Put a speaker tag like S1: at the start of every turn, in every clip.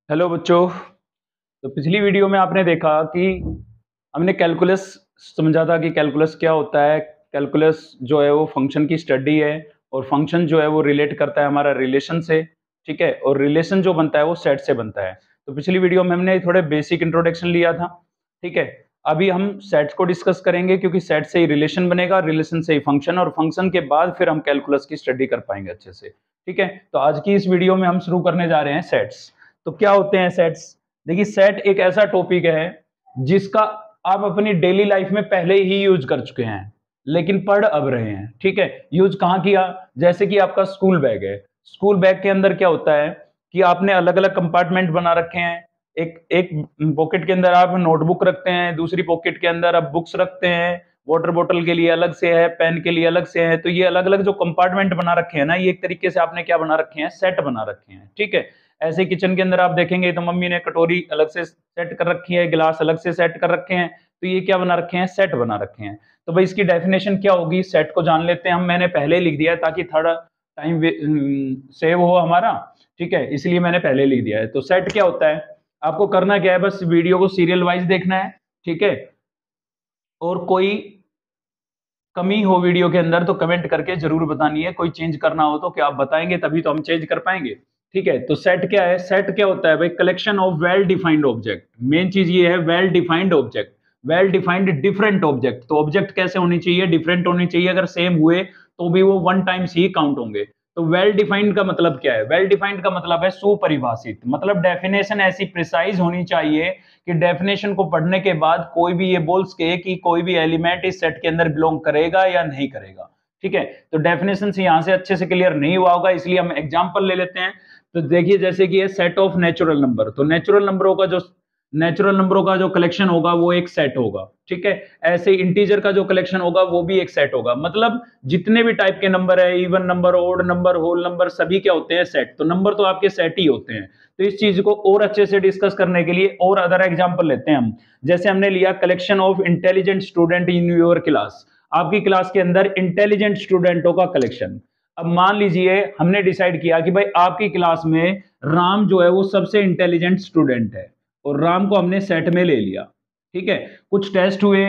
S1: Hello बच्चों। तो पिछली वीडियो में आपने देखा कि हमने कैलकुलस समझा था कि कैलकुलस क्या होता है। कैलकुलस जो है वो फंक्शन की स्टडी है और फंक्शन जो है वो रिलेट करता है हमारा रिलेशन से, ठीक है। और रिलेशन जो बनता है वो सेट से बनता है। तो पिछली वीडियो में हमने थोड़े बेसिक इंट्रोडक्शन लिया था, ठीक है। अभी हम सेट्स को डिस्कस करेंगे क्योंकि सेट से ही रिलेशन बनेगा, रिलेशन से ही फंक्शन, और फंक्शन के बाद फिर हम कैलकुलस की स्टडी कर पाएंगे अच्छे से, ठीक है। तो आज की इस वीडियो में हम शुरू करने जा रहे हैं सेट्स। तो क्या होते हैं सेट्स? देखिए, सेट एक ऐसा टॉपिक है जिसका आप अपनी डेली लाइफ में पहले ही यूज कर चुके हैं लेकिन पढ़ अब रहे हैं, ठीक है। यूज कहाँ किया? जैसे कि आपका स्कूल बैग है। स्कूल बैग के अंदर क्या होता है कि आपने अलग अलग कंपार्टमेंट बना रखे हैं। एक एक पॉकेट के अंदर आप नोटबुक रखते हैं, दूसरी पॉकेट के अंदर आप बुक्स रखते हैं, वाटर बोतल के लिए अलग से है, पेन के लिए अलग से है। तो ये अलग अलग जो कंपार्टमेंट बना रखे हैं ना, ये एक तरीके से आपने क्या बना रखे हैं, सेट बना रखे हैं, ठीक है। ऐसे किचन के अंदर आप देखेंगे तो मम्मी ने कटोरी अलग से सेट कर रखी है, गिलास अलग से सेट कर रखे हैं। तो ये क्या बना रखे हैं, सेट बना रखे हैं। तो भाई इसकी डेफिनेशन क्या होगी, सेट को जान लेते हैं हम। मैंने पहले लिख दिया है ताकि थोड़ा टाइम सेव हो हमारा, ठीक है, इसलिए मैंने पहले लिख दिया है। तो सेट क्या होता है, आपको करना क्या है, बस वीडियो को सीरियल वाइज देखना है, ठीक है। और कोई कमी हो वीडियो के अंदर तो कमेंट करके जरूर बतानी है। कोई चेंज करना हो तो क्या आप बताएंगे, तभी तो हम चेंज कर पाएंगे, ठीक है। तो सेट क्या है? सेट क्या होता है भाई? Collection of well defined object. Main चीज ये है, well defined object, well defined different object. तो ऑब्जेक्ट कैसे होनी चाहिए? डिफरेंट होनी चाहिए। अगर सेम हुए तो भी वो वन टाइम्स ही काउंट होंगे। तो वेल डिफाइंड का मतलब क्या है? वेल डिफाइंड का मतलब है सुपरिभाषित, मतलब डेफिनेशन ऐसी प्रिसाइज होनी चाहिए कि डेफिनेशन को पढ़ने के बाद कोई भी ये बोल सके कि कोई भी एलिमेंट इस सेट के अंदर बिलोंग करेगा या नहीं करेगा, ठीक है। तो डेफिनेशन से यहां से अच्छे से क्लियर नहीं हुआ होगा, इसलिए हम एग्जांपल ले लेते हैं। तो देखिए, जैसे कि ये सेट ऑफ नेचुरल नंबर, तो नेचुरल नंबरों का जो कलेक्शन होगा वो एक सेट होगा, ठीक है। ऐसे इंटीजर का जो कलेक्शन होगा वो भी एक सेट होगा। मतलब जितने भी टाइप के नंबर है, even number, odd number, whole number, सभी क्या होते हैं, सेट। तो नंबर तो आपके सेट ही होते हैं। तो इस चीज को और अच्छे से डिस्कस करने के लिए और अदर एग्जांपल लेते हैं हम। जैसे हमने लिया collection of intelligent student in your class. आपकी क्लास के अंदर इंटेलिजेंट स्टूडेंटों का कलेक्शन। अब मान लीजिए हमने डिसाइड किया कि भाई आपकी क्लास में राम जो है वो सबसे इंटेलिजेंट स्टूडेंट है, और राम को हमने सेट में ले लिया, ठीक है। कुछ टेस्ट हुए,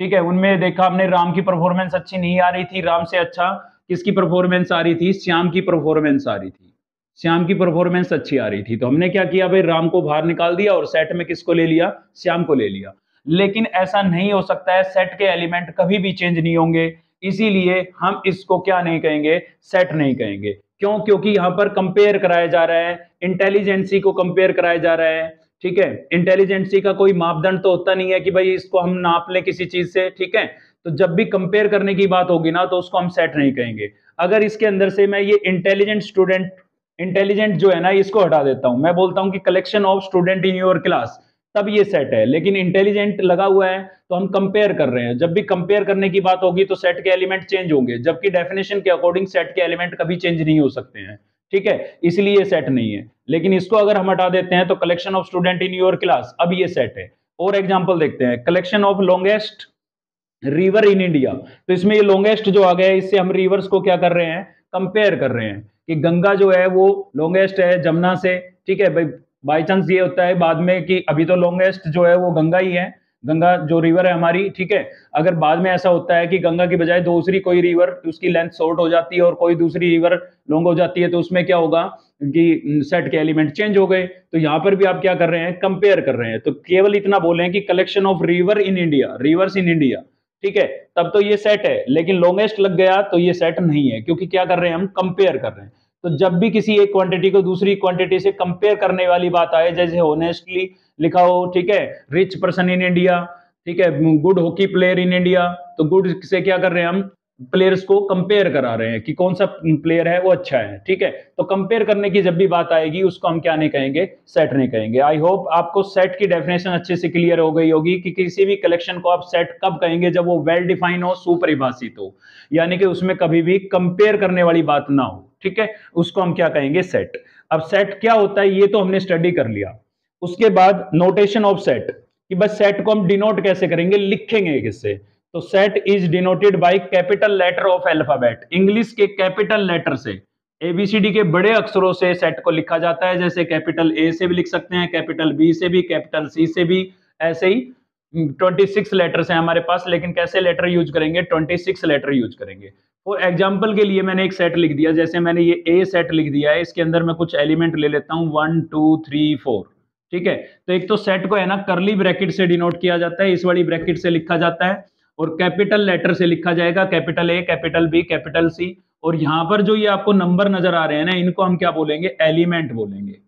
S1: ठीक है, उनमें देखा हमने राम की परफॉर्मेंस अच्छी नहीं आ रही थी। राम से अच्छा किसकी परफॉर्मेंस आ रही थी? श्याम की परफॉर्मेंस आ रही थी। श्याम की परफॉर्मेंस अच्छी आ रही थी, तो हमने क्या किया भाई, राम को बाहर निकाल दिया और सेट में किसको ले लिया? श्याम को ले लिया। लेकिन ऐसा नहीं हो सकता है, सेट के एलिमेंट कभी भी चेंज नहीं होंगे, इसीलिए हम इसको क्या नहीं कहेंगे, सेट नहीं कहेंगे। क्यों? क्योंकि यहां पर कंपेयर कराया जा रहा है, इंटेलिजेंसी को कंपेयर कराया जा रहा है, ठीक है। इंटेलिजेंसी का कोई मापदंड तो होता नहीं है कि भाई इसको हम नाप लें किसी चीज से, ठीक है। तो जब भी कंपेयर करने की बात होगी ना, तो उसको हम सेट नहीं कहेंगे। अगर इसके अंदर से मैं ये इंटेलिजेंट स्टूडेंट, इंटेलिजेंट जो है ना, इसको हटा देता हूं, मैं बोलता हूं कि collection of student in your class, तब ये सेट है। लेकिन इंटेलिजेंट लगा हुआ है तो हम कंपेयर कर रहे हैं। जब भी कंपेयर करने की बात होगी तो सेट के एलिमेंट चेंज होंगे, जबकि डेफिनेशन के अकॉर्डिंग सेट के एलिमेंट कभी चेंज नहीं हो सकते हैं, ठीक है। इसलिए ये सेट नहीं है। लेकिन इसको अगर हम हटा देते हैं तो collection of student in your class, अब ये सेट है। और एग्जांपल देखते हैं, collection of longest river in India. तो इसमें ये लॉन्गेस्ट जो आ गया है, इससे हम रिवर्स को क्या कर रहे हैं, कंपेयर कर रहे हैं कि गंगा जो है वो लॉन्गेस्ट है जमुना से, ठीक है भाई। बाई चांस ये होता है बाद में कि अभी तो लॉन्गेस्ट जो है वो गंगा ही है, गंगा जो रिवर है हमारी, ठीक है। अगर बाद में ऐसा होता है कि गंगा की बजाय दूसरी कोई रिवर, उसकी लेंथ शॉर्ट हो जाती है और कोई दूसरी रिवर लॉन्ग हो जाती है, तो उसमें क्या होगा कि सेट के एलिमेंट चेंज हो गए। तो यहां पर भी आप क्या कर रहे हैं, कंपेयर कर रहे हैं। तो केवल इतना बोले कि collection of river in India, reverse in India, ठीक है, तब तो ये सेट है। लेकिन लॉन्गेस्ट लग गया तो ये सेट नहीं है, क्योंकि क्या कर रहे हैं हम, कंपेयर कर रहे हैं। तो जब भी किसी एक क्वांटिटी को दूसरी क्वांटिटी से कंपेयर करने वाली बात आए, जैसे होनेस्टली लिखा हो, ठीक है, रिच पर्सन इन इंडिया, ठीक है, good hockey player in India, तो गुड से क्या कर रहे हैं हम, प्लेयर्स को कंपेयर करा रहे हैं कि कौन सा प्लेयर है वो अच्छा है, ठीक है। तो कंपेयर करने की जब भी बात आएगी उसको हम क्या नहीं कहेंगे, सेट नहीं कहेंगे। आई होप आपको सेट की डेफिनेशन अच्छे से क्लियर हो गई होगी कि किसी भी कलेक्शन को आप सेट कब कहेंगे, जब वो वेल डिफाइन हो, सुपरिभाषित हो, यानी कि उसमें कभी भी कंपेयर करने वाली बात ना हो, ठीक है, उसको हम क्या कहेंगे, सेट। अब सेट क्या होता है ये तो हमने स्टडी कर लिया। उसके बाद नोटेशन ऑफ सेट, कि बस सेट को हम डिनोट कैसे करेंगे, लिखेंगे किससे। तो set is denoted by capital letter of alphabet, English के कैपिटल लेटर से, ABCD के बड़े अक्षरों से सेट को लिखा जाता है, जैसे कैपिटल A से भी लिख सकते हैं, कैपिटल B से भी, कैपिटल C से भी, ऐसे ही 26 लेटर्स हैं हमारे पास, लेकिन कैसे लेटर यूज करेंगे, 26 लेटर यूज करेंगे। फॉर एग्जाम्पल के लिए मैंने एक सेट लिख दिया, जैसे मैंने ये A सेट लिख दिया है, इसके अंदर मैं कुछ एलिमेंट ले लेता हूँ 1 2 3 4। ठीक है, तो एक तो सेट को है ना करली ब्रैकेट से डिनोट किया जाता है, इस वाली ब्रैकेट से लिखा जाता है, और कैपिटल लेटर से लिखा जाएगा, capital A, capital B, capital C। और यहां पर जो ये आपको नंबर नजर आ रहे हैं ना, इनको हम क्या बोलेंगे, एलिमेंट बोलेंगे,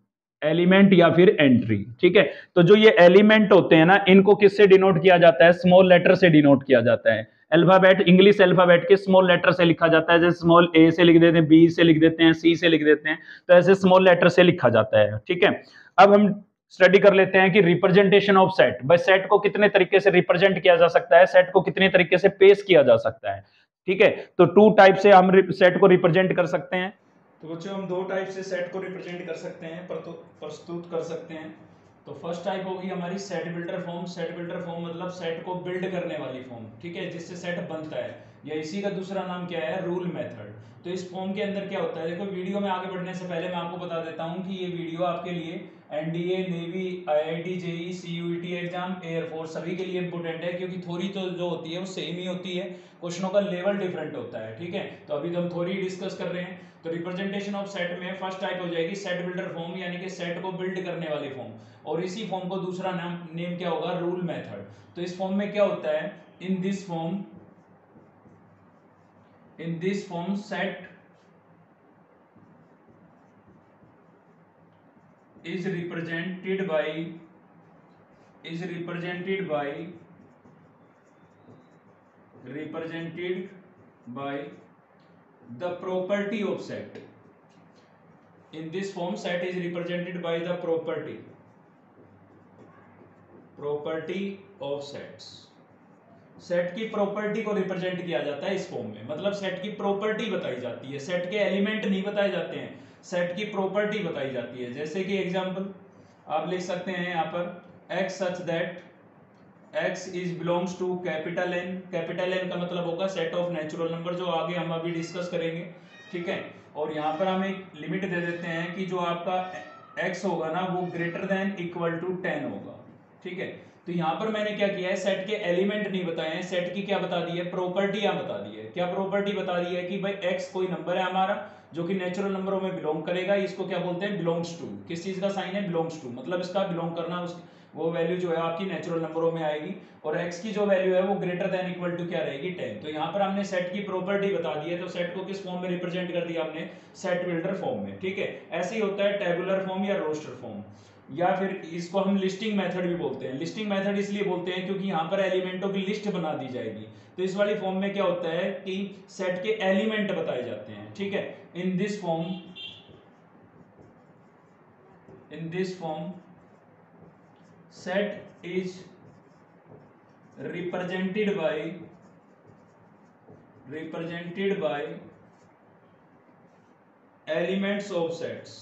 S1: एलिमेंट या फिर एंट्री। ठीक है, तो जो ये एलिमेंट होते हैं ना, इनको किससे डिनोट किया जाता है, स्मॉल लेटर से डिनोट किया जाता है। अल्फाबेट, इंग्लिश अल्फाबेट के स्मॉल लेटर से लिखा जाता है, जैसे स्मॉल A से लिख देते हैं, B से लिख देते हैं, C से लिख देते हैं, तो ऐसे स्मॉल लेटर से लिखा जाता है। ठीक है, अब हम स्टडी कर लेते हैं कि रिप्रेजेंटेशन ऑफ सेट, भाई सेट को कितने तरीके से रिप्रेजेंट किया जा सकता है, सेट को कितने तरीके से पेश किया जा सकता है। ठीक है, तो टू टाइप से हम सेट को रिप्रेजेंट कर सकते हैं। तो बच्चों हम दो टाइप से सेट को रिप्रेजेंट कर सकते हैं, प्रस्तुत कर सकते हैं। तो फर्स्ट टाइप होगी हमारी set builder form. Set builder form मतलब सेट को बिल्ड करने वाली फॉर्म, ठीक है, जिससे सेट बनता है, या इसी का दूसरा नाम क्या है, रूल मेथड। तो इस फॉर्म के अंदर क्या होता है, देखो वीडियो में आगे बढ़ने से पहले मैं आपको बता देता हूँ कि ये वीडियो आपके लिए NDA, navy, IIT, JEE, CUET exam, air force सभी के लिए इंपॉर्टेंट है, क्योंकि थ्योरी तो जो होती है वो सेम ही होती है, क्वेश्चनों का लेवल डिफरेंट होता है। ठीक है, तो अभी तो हम थ्योरी डिस्कस कर रहे हैं। तो रिप्रेजेंटेशन ऑफ सेट में फर्स्ट टाइप हो जाएगी सेट बिल्डर फॉर्म, यानी कि सेट को बिल्ड करने वाली फॉर्म, और इसी फॉर्म को दूसरा नेम क्या होगा, रूल मेथड। तो इस फॉर्म में क्या होता है, in this form set is represented by the property of set. In this form set is represented by the property of sets. Set की प्रॉपर्टी को रिप्रेजेंट किया जाता है इस फॉर्म में, मतलब सेट की प्रॉपर्टी बताई जाती है, सेट के एलिमेंट नहीं बताए जाते हैं, सेट की प्रॉपर्टी बताई जाती है। जैसे कि एग्जांपल आप लिख सकते हैं यहाँ पर x such that x is belongs to capital N। Capital N का मतलब होगा सेट ऑफ नेचुरल नंबर, जो आगे हम अभी डिस्कस करेंगे। ठीक है, और यहाँ पर हम एक लिमिट दे देते हैं कि जो आपका x होगा ना वो ग्रेटर देन इक्वल टू 10 होगा। ठीक है, तो यहाँ पर मैंने क्या किया है, सेट के एलिमेंट नहीं बताए हैं, सेट की क्या बता दी है, प्रॉपर्टियां बता दी है। क्या प्रॉपर्टी बता दी है कि भाई x कोई नंबर है हमारा जो कि नेचुरल नंबरों में बिलोंग करेगा, इसको क्या बोलते हैं, बिलोंग्स टू। किस चीज का साइन है, बिलोंग्स टू, मतलब इसका बिलोंग करना, उस वो वैल्यू जो है आपकी नेचुरल नंबरों में आएगी, और x की जो वैल्यू है वो ग्रेटर देन इक्वल टू क्या रहेगी, 10। तो यहाँ पर हमने सेट की प्रॉपर्टी बता दी है, तो सेट को किस फॉर्म में रिप्रेजेंट कर दिया हमने, सेट बिल्डर फॉर्म में। ठीक है, ऐसे ही होता है टेबुलर फॉर्म या रोस्टर फॉर्म, या फिर इसको हम लिस्टिंग मेथड भी बोलते हैं। लिस्टिंग मेथड इसलिए बोलते हैं क्योंकि यहाँ पर एलिमेंटों की लिस्ट बना दी जाएगी। तो इस वाली फॉर्म में क्या होता है कि सेट के एलिमेंट बताए जाते हैं। ठीक है, in this form set is represented by elements of sets।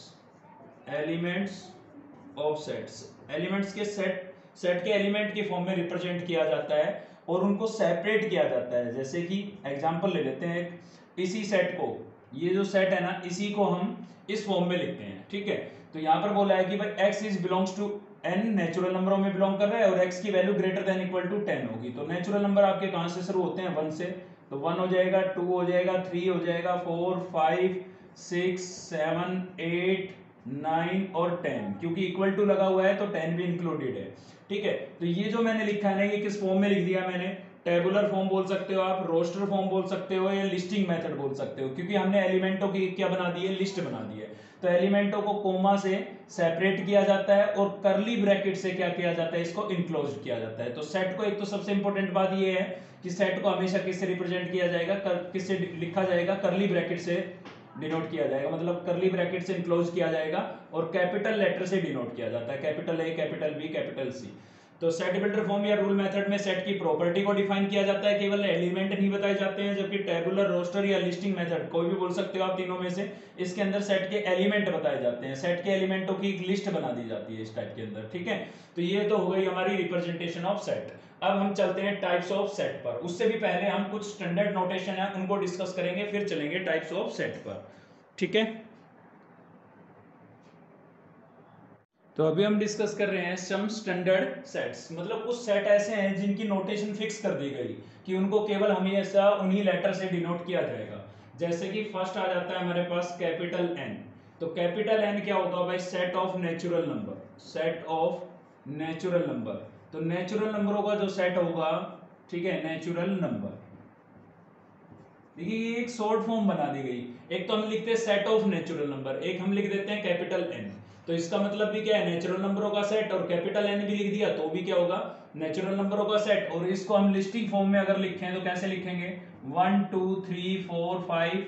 S1: Elements के सेट के एलिमेंट के फॉर्म में रिप्रेजेंट किया जाता है और उनको सेपरेट किया जाता है। जैसे कि एग्जांपल ले लेते हैं, इसी सेट को, ये जो सेट है ना, इसी को हम इस फॉर्म में लिखते हैं। ठीक है, तो यहां पर बोला है कि भाई x is belongs to n, natural नंबरों में बिलोंग कर रहा है, और x की value greater than equal to 10 होगी। तो नेचुरल नंबर आपके कहां से शुरू होते हैं, 1 से, तो 1 हो जाएगा, 2 हो जाएगा, 3 हो जाएगा, 4 5 6 7 8 9 और 10, क्योंकि इक्वल टू लगा हुआ है तो 10 भी इंक्लूडेड है। ठीक है, तो ये जो मैंने लिखा है ना, ये किस फॉर्म में लिख दिया मैंने, टेबुलर फॉर्म बोल सकते हो आप, रोस्टर फॉर्म बोल सकते हो, या लिस्टिंग मेथड बोल सकते हो, क्योंकि हमने एलिमेंटों की क्या बना दी है, लिस्ट बना दी है। तो एलिमेंटों को कोमा से सेपरेट किया जाता है और करली ब्रैकेट से क्या किया जाता है, इसको इनक्लोज किया जाता है। तो सेट को एक तो सबसे इंपॉर्टेंट बात ये है कि सेट को हमेशा किससे रिप्रेजेंट किया जाएगा, किससे लिखा जाएगा, करली ब्रैकेट से डिनोट किया जाएगा, मतलब करली ब्रैकेट से इनक्लोज किया जाएगा, और कैपिटल लेटर से डिनोट किया जाता है, capital A, capital B, capital C. तो सेट बिल्डर फॉर्म या रूल मेथड में सेट की प्रॉपर्टी को डिफाइन किया जाता है, केवल एलिमेंट नहीं बताए जाते हैं, जबकि टेबुलर, रोस्टर या लिस्टिंग मेथड, कोई भी बोल सकते हो आप तीनों में से, इसके अंदर सेट के एलिमेंट बताए जाते हैं, सेट के एलिमेंटों की एक लिस्ट बना दी जाती है इस टाइप के अंदर। ठीक है, तो ये तो हो गई हमारी रिप्रेजेंटेशन ऑफ सेट। अब हम चलते हैं टाइप्स ऑफ सेट पर। उससे भी पहले हम कुछ स्टैंडर्ड नोटेशन है उनको डिस्कस करेंगे, फिर चलेंगे टाइप्स ऑफ सेट पर। ठीक है। तो अभी हम डिस्कस कर रहे हैं सम स्टैंडर्ड सेट्स, मतलब कुछ सेट ऐसे हैं जिनकी नोटेशन फिक्स कर दी गई कि उनको केवल हमेशा उन्हीं लेटर से डिनोट किया जाएगा। जैसे कि फर्स्ट आ जाता है हमारे पास कैपिटल एन। तो कैपिटल एन क्या होगा भाई? Set of natural number, set of natural number. तो नेचुरल नंबरों का जो सेट होगा, ठीक है, नेचुरल नंबर। देखिए ये एक शॉर्ट फॉर्म बना दी गई। एक तो हम लिखते हैं सेट ऑफ नेचुरल नंबर, एक हम लिख देते हैं कैपिटल एन। तो इसका मतलब भी क्या है? नेचुरल नंबरों का सेट। और कैपिटल एन भी लिख दिया तो भी क्या होगा? नेचुरल नंबरों का सेट। और इसको हम लिस्टिंग फॉर्म में अगर लिखें तो कैसे लिखेंगे? 1 2 3 4 5,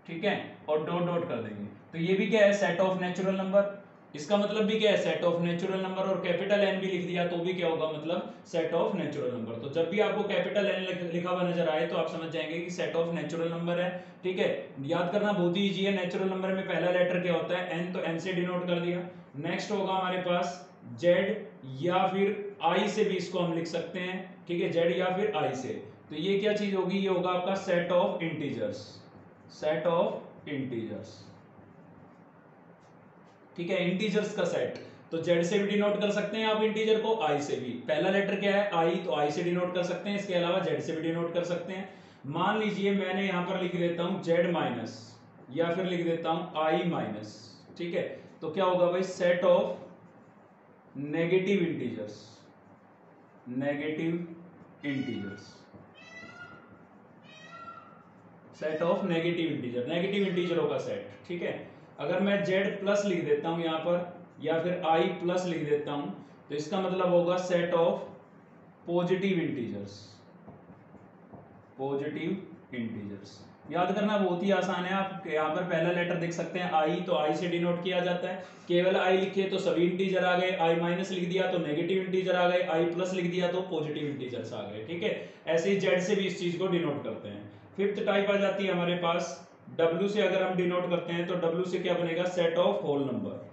S1: ठीक है, और डॉट डॉट कर देंगे। तो ये भी क्या है? Set of natural number. इसका मतलब भी क्या है? Set of natural number. और कैपिटल एन भी लिख दिया तो भी क्या होगा? मतलब सेट ऑफ नेचुरल नंबर। तो जब भी आपको कैपिटल एन लिखा हुआ नजर आए तो आप समझ जाएंगे कि सेट ऑफ नेचुरल नंबर है। ठीक है, याद करना बहुत ही इजी है। नेचुरल नंबर में पहला लेटर क्या होता है? एन। तो एन से डिनोट कर दिया। नेक्स्ट होगा हमारे पास जेड, या फिर आई से भी इसको हम लिख सकते हैं। ठीक है, जेड या फिर आई से। तो ये क्या चीज होगी? ये होगा आपका set of integers, set of integers. ठीक है, इंटीजर्स का सेट। तो जेड से भी डिनोट कर सकते हैं आप इंटीजर को, आई से भी। पहला लेटर क्या है? आई, तो आई से डिनोट कर सकते हैं। इसके अलावा जेड से भी डिनोट कर सकते हैं। मान लीजिए मैंने यहां पर लिख देता हूं जेड माइनस, या फिर लिख देता हूं आई माइनस। ठीक है, तो क्या होगा भाई? Set of negative integers, negative integers, set of negative integer, negative इंटीजरों का सेट। ठीक है, अगर मैं जेड प्लस लिख देता हूं यहां पर, या फिर आई प्लस लिख देता हूं, तो इसका मतलब होगा set of positive integers, positive integers. याद करना बहुत ही आसान है। आप यहाँ पर पहला लेटर देख सकते हैं आई, तो आई से डिनोट किया जाता है। केवल आई लिखे तो सभी इंटीजर आ गए, आई माइनस लिख दिया तो नेगेटिव इंटीजर आ गए, आई प्लस लिख दिया तो पॉजिटिव इंटीजर्स आ गए। ठीक है, ऐसे ही जेड से भी इस चीज को डिनोट करते हैं। फिफ्थ टाइप आ जाती है हमारे पास डब्ल्यू से। अगर हम डिनोट करते हैं तो डब्ल्यू से क्या बनेगा? Set of whole number,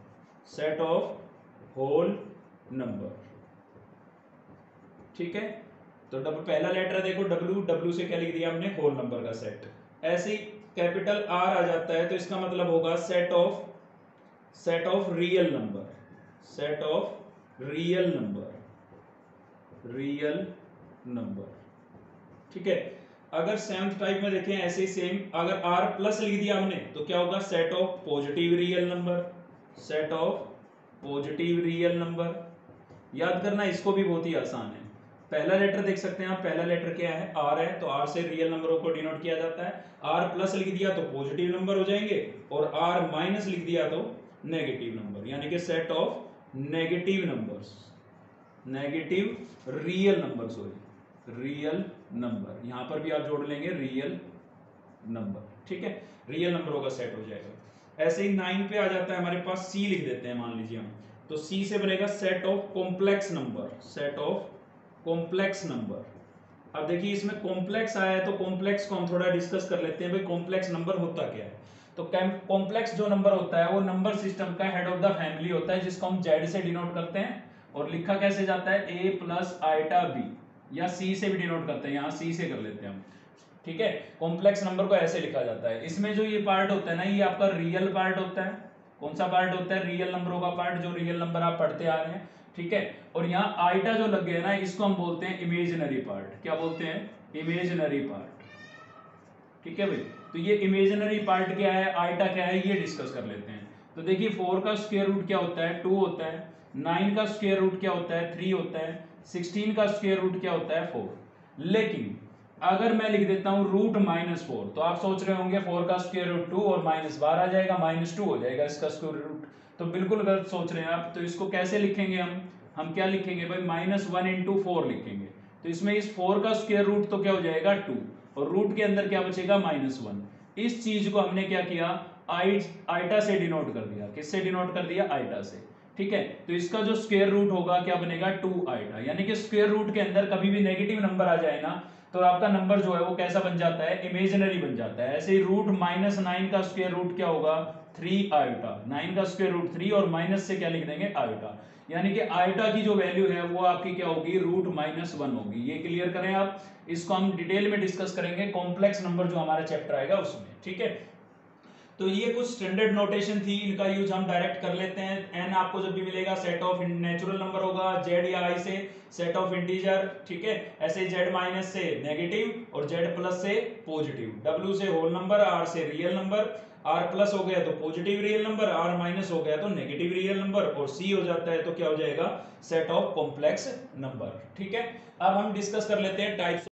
S1: set of whole number. ठीक है, तो पहला लेटर है देखो डब्ल्यू, डब्ल्यू से क्या लिख दिया हमने? होल नंबर का सेट। ऐसे ही कैपिटल आर आ जाता है तो इसका मतलब होगा set of, set of real number, set of real number, real number. ठीक है, अगर सेवंथ टाइप में देखें ऐसे ही सेम, अगर आर प्लस लिख दिया हमने तो क्या होगा? Set of positive real number, set of positive real number. याद करना इसको भी बहुत ही आसान है। पहला लेटर देख सकते हैं आप, पहला लेटर क्या है? आर है, तो आर से रियल नंबरों को डिनोट किया जाता है। आर प्लस लिख दिया तो पॉजिटिव नंबर हो जाएंगे, और आर माइनस लिख दिया तो नेगेटिव नंबर, यानी कि set of negative numbers, negative real number, sorry real number. यहां पर भी आप जोड़ लेंगे रियल नंबर। ठीक है, रियल नंबरों का सेट हो जाएगा। ऐसे ही 9 पे आ जाता है हमारे पास, सी लिख देते हैं मान लीजिए हम, तो सी से बनेगा set of complex number, set of complex number. अब देखिए इसमें कॉम्प्लेक्स आया है तो कॉम्प्लेक्स को हम थोड़ा डिस्कस कर लेते हैं भाई कॉम्प्लेक्स नंबर होता क्या है। तो कॉम्प्लेक्स जो नंबर होता है वो नंबर सिस्टम का हेड ऑफ द फैमिली होता है, जिसको हम जेड से डिनोट करते हैं। और लिखा कैसे जाता है? ए प्लस आइटा बी, या सी से भी डिनोट करते हैं, यहाँ सी से कर लेते हैं हम। ठीक है, कॉम्प्लेक्स नंबर को ऐसे लिखा जाता है। इसमें जो ये पार्ट होता है ना, ये आपका रियल पार्ट होता है। कौन सा पार्ट होता है? रियल नंबरों का पार्ट, जो रियल नंबर आप पढ़ते आ रहे हैं। ठीक है, और यहाँ आइटा जो लग गया ना, इसको हम बोलते हैं इमेजिनरी पार्ट। क्या बोलते हैं? Imaginary part. ठीक है भाई, तो ये इमेजिनरी पार्ट क्या है, आइटा क्या है, ये डिस्कस कर लेते हैं। तो देखिए 4 का स्क्वायर रूट क्या होता है? 2 होता है। 9 का स्क्वायर रूट क्या होता है? 3 होता है। 16 का स्क्वायर रूट क्या होता है? 4। लेकिन अगर मैं लिख देता हूं रूट -4, तो आप सोच रहे होंगे 4 का स्क्वायर रूट 2 और माइनस बार आ जाएगा, -2 हो जाएगा इसका स्क्वायर रूट। तो बिल्कुल गलत सोच रहे हैं आप। तो इसको कैसे लिखेंगे हम क्या लिखेंगे भाई? -1 × 4 लिखेंगे। तो इसमें इस 4 का स्क्वायर रूट तो क्या हो जाएगा? 2, और रूट के अंदर क्या बचेगा? -1। इस चीज को हमने क्या किया? आइटा से डिनोट कर दिया। किससे डिनोट कर दिया? आइटा से। ठीक है, तो इसका जो स्क्वायर रूट होगा क्या बनेगा? 2 आइटा। यानी कि स्क्वायर रूट के अंदर कभी भी नेगेटिव नंबर आ जाए ना, तो आपका नंबर जो है वो कैसा बन जाता है? इमेजिनरी बन जाता है। ऐसे ही रूट -9 का स्क्वायर रूट क्या होगा? 3 आयोटा। 9 का स्क्वायर रूट 3, और माइनस से क्या लिख देंगे? आयोटा। यानी कि आयोटा की जो वैल्यू है वो आपकी क्या होगी? रूट -1 होगी। ये क्लियर करें आप, इसको हम डिटेल में डिस्कस करेंगे कॉम्प्लेक्स नंबर जो हमारा चैप्टर आएगा उसमें। ठीक है,
S2: तो ये कुछ स्टैंडर्ड नोटेशन थी, इनका यूज हम डायरेक्ट कर लेते हैं। एन आपको जब भी मिलेगा सेट ऑफ नेचुरल नंबर होगा, जेड या आई से सेट ऑफ इंटीजर, ठीक है। ऐसे जेड माइनस से नेगेटिव और जेड प्लस से पॉजिटिव, डब्ल्यू से होल नंबर, आर से रियल नंबर, आर प्लस हो गया तो positive real number, R minus हो गया तो नेगेटिव रियल नंबर, और सी हो जाता है तो क्या हो जाएगा, सेट ऑफ कॉम्प्लेक्स नंबर, ठीक है। अब हम डिस्कस कर लेते हैं टाइप्स